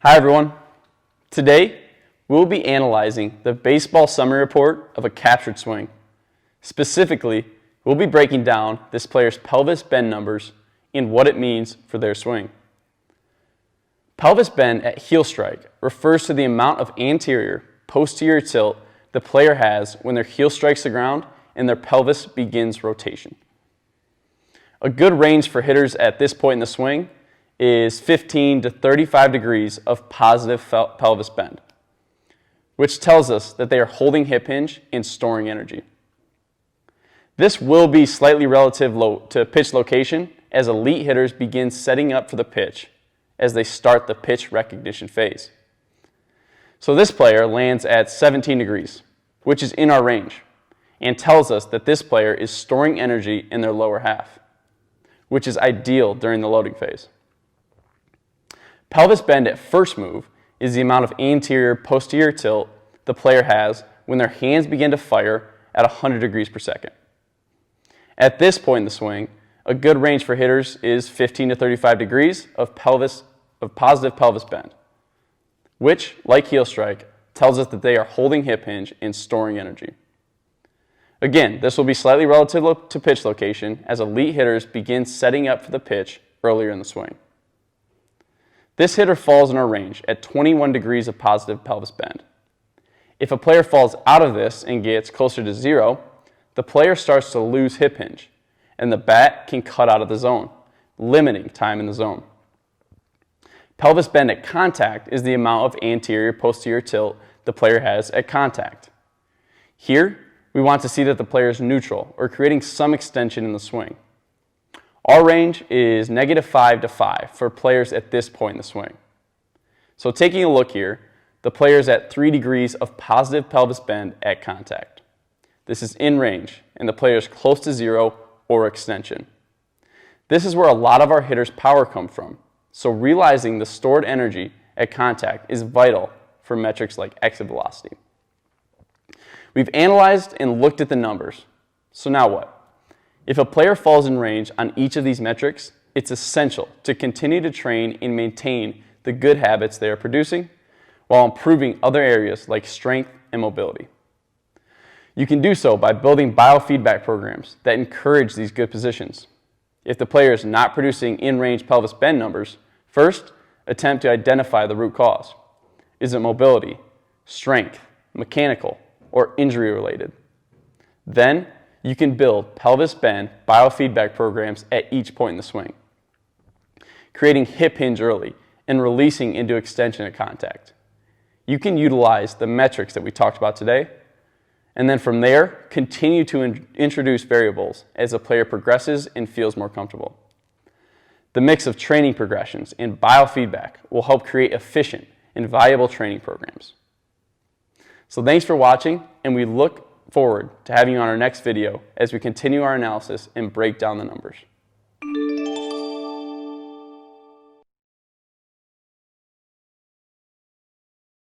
Hi everyone. Today we'll be analyzing the baseball summary report of a captured swing. Specifically, we'll be breaking down this player's pelvis bend numbers and what it means for their swing. Pelvis bend at heel strike refers to the amount of anterior posterior tilt the player has when their heel strikes the ground and their pelvis begins rotation. A good range for hitters at this point in the swing is 15 to 35 degrees of positive pelvis bend, which tells us that they are holding hip hinge and storing energy. This will be slightly relative to pitch location as elite hitters begin setting up for the pitch as they start the pitch recognition phase. So this player lands at 17 degrees, which is in our range, and tells us that this player is storing energy in their lower half, which is ideal during the loading phase. Pelvis bend at first move is the amount of anterior posterior tilt the player has when their hands begin to fire at 100 degrees per second. At this point in the swing, a good range for hitters is 15 to 35 degrees of positive pelvis bend, which, like heel strike, tells us that they are holding hip hinge and storing energy. Again, this will be slightly relative to pitch location as elite hitters begin setting up for the pitch earlier in the swing. This hitter falls in our range at 21 degrees of positive pelvis bend. If a player falls out of this and gets closer to 0, the player starts to lose hip hinge, and the bat can cut out of the zone, limiting time in the zone. Pelvis bend at contact is the amount of anterior posterior tilt the player has at contact. Here, we want to see that the player is neutral or creating some extension in the swing. Our range is -5 to 5 for players at this point in the swing. So taking a look here, the player is at 3 degrees of positive pelvis bend at contact. This is in range, and the player is close to 0 or extension. This is where a lot of our hitters' power comes from, so realizing the stored energy at contact is vital for metrics like exit velocity. We've analyzed and looked at the numbers, so now what? If a player falls in range on each of these metrics, it's essential to continue to train and maintain the good habits they are producing while improving other areas like strength and mobility. You can do so by building biofeedback programs that encourage these good positions. If the player is not producing in-range pelvis bend numbers, first, attempt to identify the root cause. Is it mobility, strength, mechanical, or injury related? Then, you can build pelvis bend biofeedback programs at each point in the swing, creating hip hinge early and releasing into extension at contact. You can utilize the metrics that we talked about today, and then from there, continue to introduce variables as the player progresses and feels more comfortable. The mix of training progressions and biofeedback will help create efficient and valuable training programs. So thanks for watching, and we look forward to having you on our next video as we continue our analysis and break down the numbers.